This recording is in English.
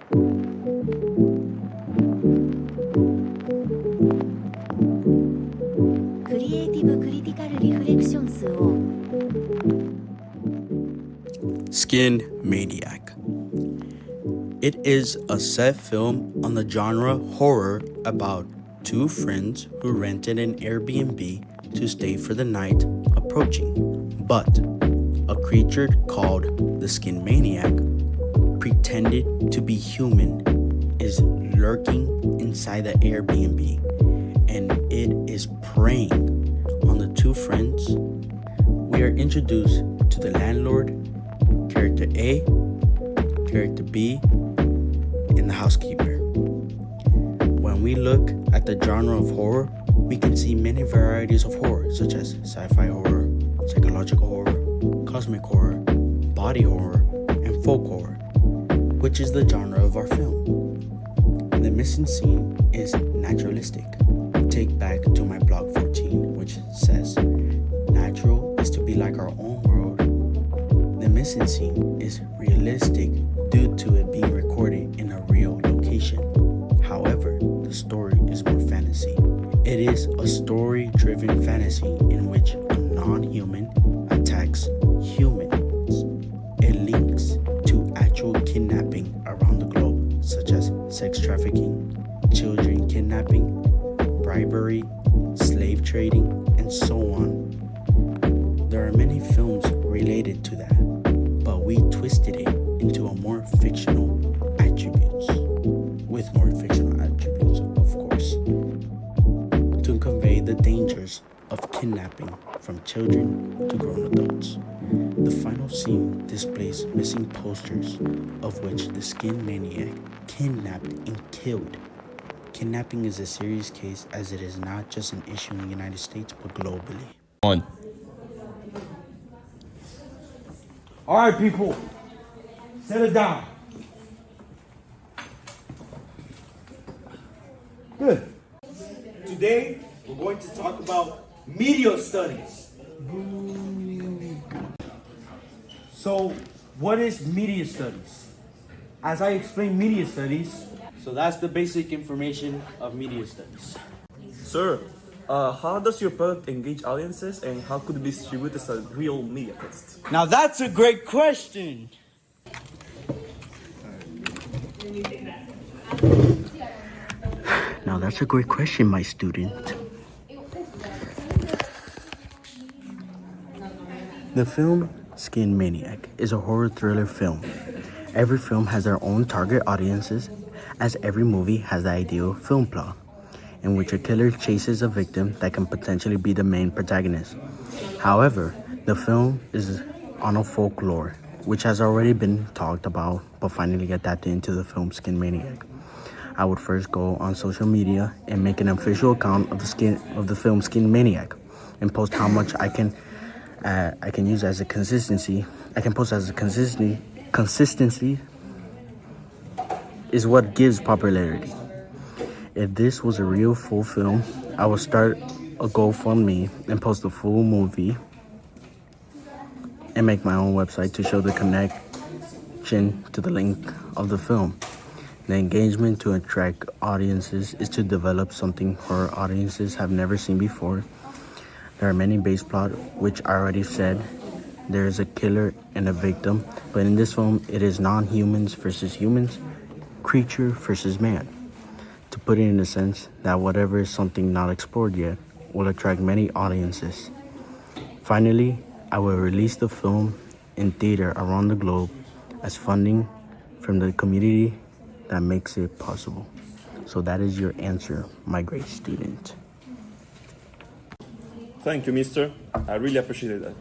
Skin Maniac. It is a set film on the genre horror about two friends who rented an Airbnb to stay for the night approaching. But a creature called the Skin Maniac, pretended to be human, is lurking inside the Airbnb, and it is preying on the two friends. We are introduced to the landlord, character A, character B, and the housekeeper. When we look at the genre of horror, we can see many varieties of horror, such as sci-fi horror, psychological horror, cosmic horror, body horror, and folk horror, which is the genre of our film. The missing scene is naturalistic. Take back to my blog 14, which says, natural is to be like our own world. The missing scene is realistic due to it being recorded in a real location. However, the story is more fantasy. It is a story-driven fantasy in which a non-human attacks humans. It links to actual kidnapping around the globe, such as sex trafficking, children kidnapping, bribery, slave trading, and so on. There are many films related to that, but we twisted it into a more fictional attributes, with more fictional attributes, of course, to convey the dangers of kidnapping from children to grown adults. The final scene displays missing posters, of which the Skin Maniac kidnapped and killed. Kidnapping is a serious case, as it is not just an issue in the United States, but globally. All right, people, settle down. Good. Today, we're going to talk about media studies. So, what is media studies? As I explained media studies, so that's the basic information of media studies. Sir, how does your product engage audiences and how could it be distributed as a real media text? Now that's a great question. Now that's a great question, my student. The film Skin Maniac is a horror thriller film. Every film has their own target audiences, as every movie has the ideal film plot, in which a killer chases a victim that can potentially be the main protagonist. However, the film is on a folklore, which has already been talked about, but finally adapted into the film Skin Maniac. I would first go on social media and make an official account of the film Skin Maniac, and post how much I can use as a consistency. I can post as a consistency. Consistency is what gives popularity. If this was a real full film, I would start a GoFundMe and post the full movie and make my own website to show the connection to the link of the film. The engagement to attract audiences is to develop something horror audiences have never seen before. There are many base plot, which I already said. There is a killer and a victim, but in this film, it is non-humans versus humans, creature versus man. To put it in the sense that whatever is something not explored yet will attract many audiences. Finally, I will release the film in theater around the globe as funding from the community that makes it possible. So that is your answer, my great student. Thank you, mister. I really appreciate that.